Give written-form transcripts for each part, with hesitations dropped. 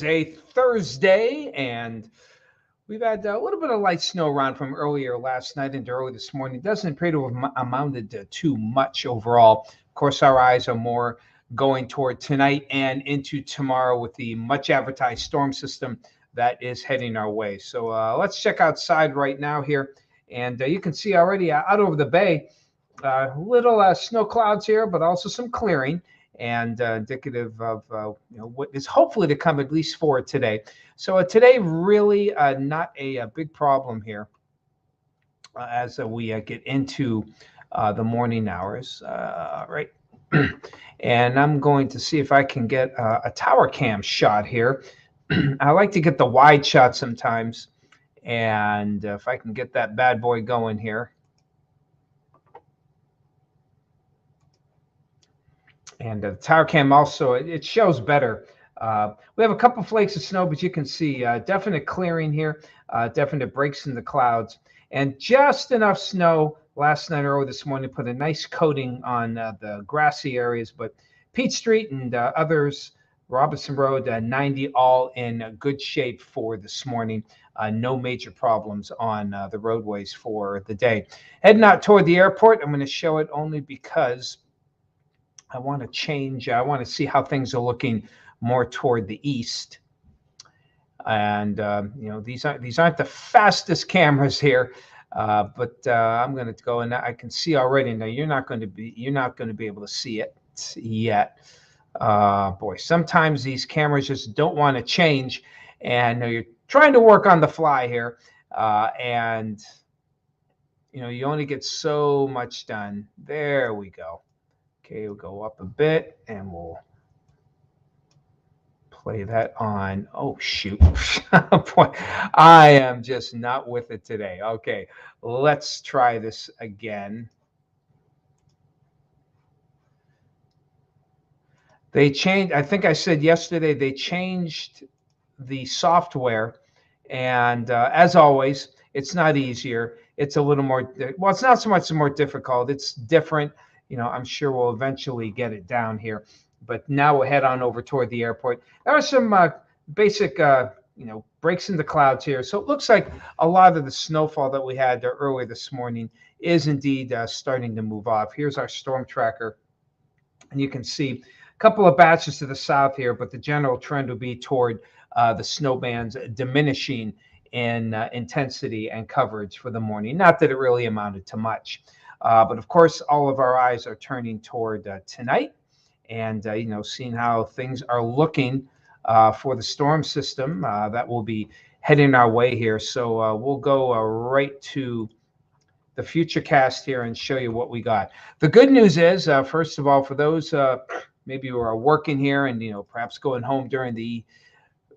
A Thursday, and we've had a little bit of light snow around from earlier last night into early this morning. It doesn't appear to have amounted to too much overall. Of course, our eyes are more going toward tonight and into tomorrow with the much advertised storm system that is heading our way. So let's check outside right now here, and you can see already out over the bay. Little snow clouds here, but also some clearing, and indicative of what is hopefully to come at least for today. So today, really not a big problem here as we get into the morning hours. Right. And I'm going to see if I can get a tower cam shot here. I like to get the wide shot sometimes, and if I can get that bad boy going here. And the tower cam also, it shows better. We have a couple flakes of snow, but you can see definite clearing here, definite breaks in the clouds, and just enough snow last night, early this morning, put a nice coating on the grassy areas. But Peach Street and others, Robinson Road, 90, all in good shape for this morning. No major problems on the roadways for the day. Heading out toward the airport, I'm going to show it only because I want to change. I want to see how things are looking more toward the east. And these aren't the fastest cameras here, but I'm going to go, and I can see already. Now you're not going to be able to see it yet. Boy, sometimes these cameras just don't want to change, and you're trying to work on the fly here, and you only get so much done. There we go. Okay, we'll go up a bit and we'll play that on. Oh, shoot. Boy, I am just not with it today. Okay, let's try this again. They changed, I think I said yesterday, they changed the software. And as always, it's not easier. It's a little more, well, it's not so much more difficult. It's different. I'm sure we'll eventually get it down here. But now we'll head on over toward the airport. There are some basic, breaks in the clouds here. So it looks like a lot of the snowfall that we had earlier this morning is indeed starting to move off. Here's our storm tracker. And you can see a couple of batches to the south here, but the general trend will be toward the snow bands diminishing in intensity and coverage for the morning. Not that it really amounted to much. But of course, all of our eyes are turning toward tonight, and seeing how things are looking for the storm system that will be heading our way here. So we'll go right to the Futurecast here and show you what we got. The good news is, first of all, for those maybe who are working here and perhaps going home during the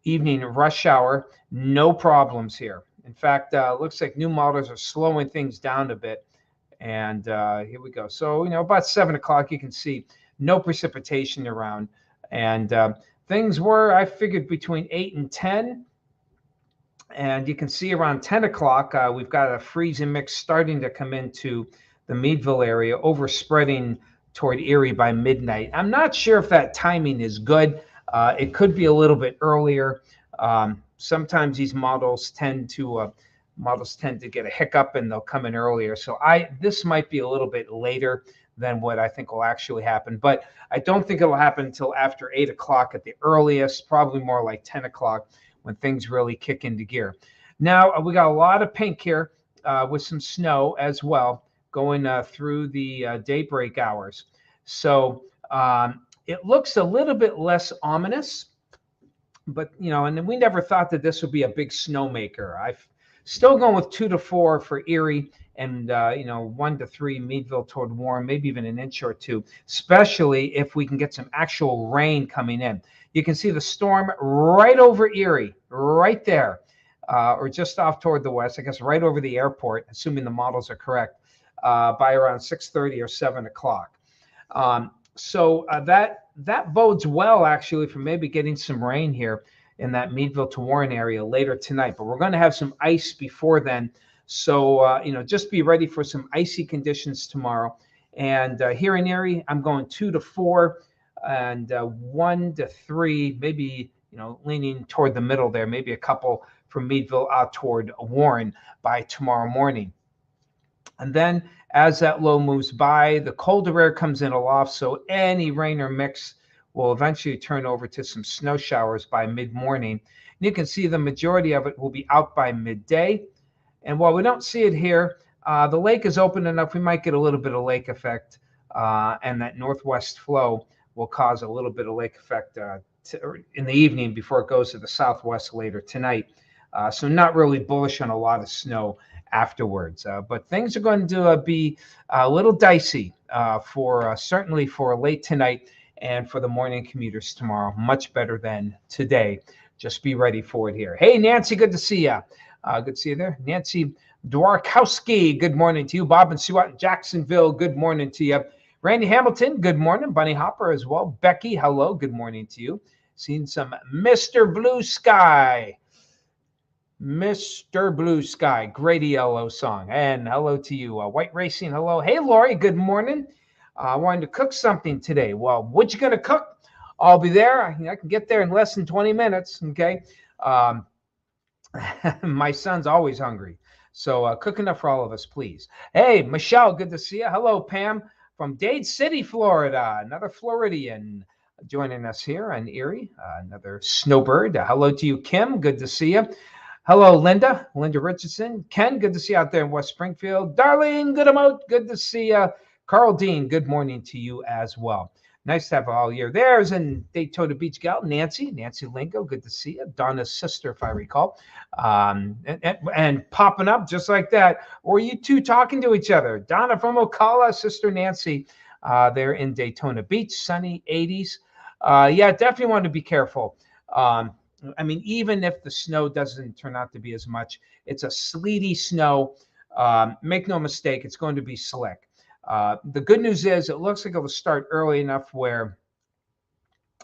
evening rush hour, no problems here. In fact, looks like new models are slowing things down a bit. And here we go. So, about 7 o'clock, you can see no precipitation around. And things were, I figured, between 8 and 10. And you can see around 10 o'clock, we've got a freezing mix starting to come into the Meadville area, overspreading toward Erie by midnight. I'm not sure if that timing is good. It could be a little bit earlier. Sometimes these models tend to get a hiccup and they'll come in earlier. So this might be a little bit later than what I think will actually happen, but I don't think it'll happen until after 8 o'clock at the earliest, probably more like 10 o'clock when things really kick into gear. Now we got a lot of pink here with some snow as well going through the daybreak hours. So it looks a little bit less ominous, but and we never thought that this would be a big snowmaker. I've still going with 2 to 4 for Erie, and 1 to 3 Meadville toward Warren, maybe even an inch or two, especially if we can get some actual rain coming in. You can see the storm right over Erie, right there, or just off toward the west, I guess right over the airport, assuming the models are correct, by around 6:30 or 7 o'clock. So that bodes well, actually, for maybe getting some rain here in that Meadville to Warren area later tonight. But we're going to have some ice before then. So, just be ready for some icy conditions tomorrow. And here in Erie, I'm going 2 to 4 and 1 to 3, maybe leaning toward the middle there, maybe a couple from Meadville out toward Warren by tomorrow morning. And then as that low moves by, the colder air comes in aloft, so any rain or mix will eventually turn over to some snow showers by mid-morning. And you can see the majority of it will be out by midday. And while we don't see it here, the lake is open enough, we might get a little bit of lake effect, and that northwest flow will cause a little bit of lake effect in the evening before it goes to the southwest later tonight. So not really bullish on a lot of snow afterwards. But things are going to be a little dicey for certainly for late tonight and for the morning commuters tomorrow. Much better than today. Just be ready for it here. Hey, Nancy, good to see you. Good to see you there. Nancy Dworkowski, good morning to you. Bob and Sue out in Jacksonville, good morning to you. Randy Hamilton, good morning. Bunny Hopper as well. Becky, hello, good morning to you. Seen some Mr. Blue Sky. Mr. Blue Sky, great ELO song. And hello to you. White Racing, hello. Hey, Lori, good morning. I wanted to cook something today. Well, what you going to cook? I'll be there. I can get there in less than 20 minutes, okay? My son's always hungry. So cook enough for all of us, please. Hey, Michelle, good to see you. Hello, Pam from Dade City, Florida. Another Floridian joining us here on Erie. Another snowbird. Hello to you, Kim. Good to see you. Hello, Linda Richardson. Ken, good to see you out there in West Springfield. Darlene Goodamote, good to see you. Carl Dean, good morning to you as well. Nice to have all year. There's in Daytona Beach gal, Nancy Lingo, good to see you. Donna's sister, if I recall. And popping up just like that. Or you two talking to each other. Donna from Ocala, sister Nancy, there in Daytona Beach, sunny 80s. Yeah, definitely want to be careful. I mean, even if the snow doesn't turn out to be as much, it's a sleety snow. Make no mistake, it's going to be slick. The good news is it looks like it will start early enough where,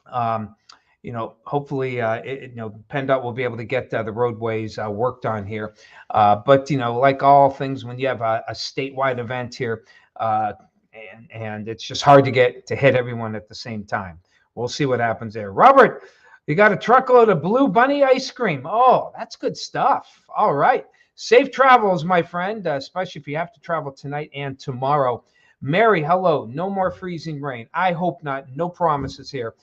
hopefully, PennDOT will be able to get the roadways worked on here. But, like all things, when you have a statewide event here, and it's just hard to hit everyone at the same time. We'll see what happens there. Robert, you got a truckload of Blue Bunny ice cream. Oh, that's good stuff. All right. Safe travels, my friend, especially if you have to travel tonight and tomorrow. Mary, hello. No more freezing rain. I hope not. No promises here.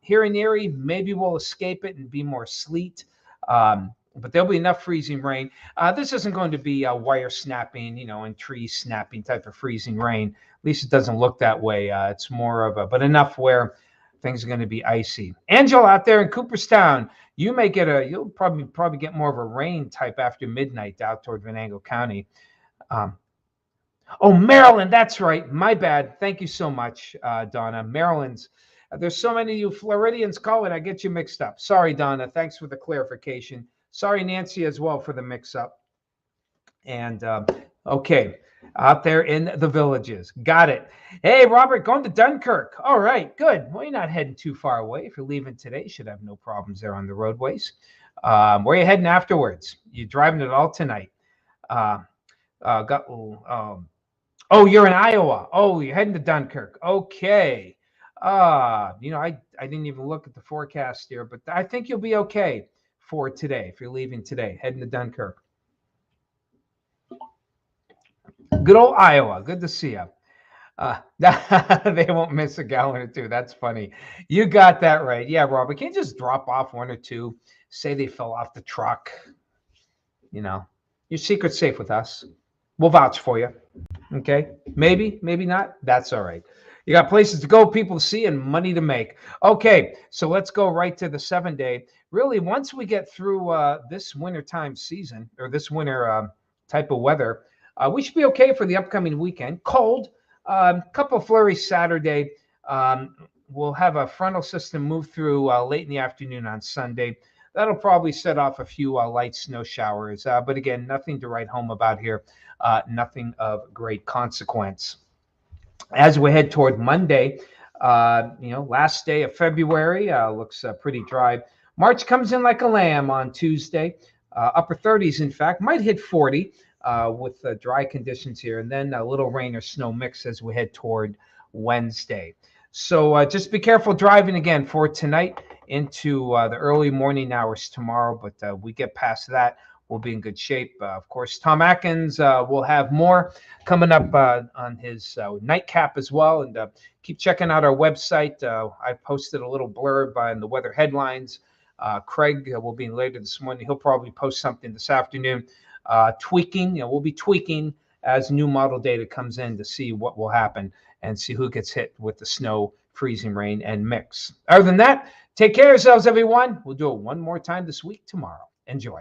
Here in Erie, maybe we'll escape it and be more sleet. But there'll be enough freezing rain. This isn't going to be a wire snapping, and tree snapping type of freezing rain. At least it doesn't look that way. It's more of but enough where things are going to be icy. Angela out there in Cooperstown, you'll probably get more of a rain type after midnight out toward Venango County. Maryland, that's right. My bad. Thank you so much, Donna. Maryland's, there's so many of you Floridians calling, I get you mixed up. Sorry, Donna. Thanks for the clarification. Sorry, Nancy, as well for the mix-up. And okay, out there in the villages. Got it. Hey, Robert, going to Dunkirk. All right, good. Well, you're not heading too far away. If you're leaving today, you should have no problems there on the roadways. Where are you heading afterwards? You driving it all tonight? You're in Iowa. Oh, you're heading to Dunkirk. Okay. I didn't even look at the forecast here, but I think you'll be okay for today if you're leaving today, heading to Dunkirk. Good old Iowa. Good to see you. They won't miss a gallon or two. That's funny. You got that right. Yeah, Robert. Can't you just drop off one or two? Say they fell off the truck. Your secret's safe with us. We'll vouch for you. Okay? Maybe not. That's all right. You got places to go, people to see, and money to make. Okay, so let's go right to the 7-day. Really, once we get through this wintertime season, or this winter type of weather, we should be okay for the upcoming weekend. Cold, couple of flurries Saturday. We'll have a frontal system move through late in the afternoon on Sunday. That'll probably set off a few light snow showers. But again, nothing to write home about here. Nothing of great consequence. As we head toward Monday, last day of February, looks pretty dry. March comes in like a lamb on Tuesday. Upper 30s, in fact, might hit 40 with dry conditions here, and then a little rain or snow mix as we head toward Wednesday. So just be careful driving again for tonight into the early morning hours tomorrow. But we get past that, we'll be in good shape. Of course, Tom Atkins will have more coming up on his nightcap as well. And keep checking out our website. I posted a little blurb on the weather headlines. Craig will be in later this morning. He'll probably post something this afternoon. Tweaking, we'll be tweaking as new model data comes in to see what will happen and see who gets hit with the snow, freezing rain, and mix. Other than that, take care of yourselves, everyone. We'll do it one more time this week tomorrow. Enjoy.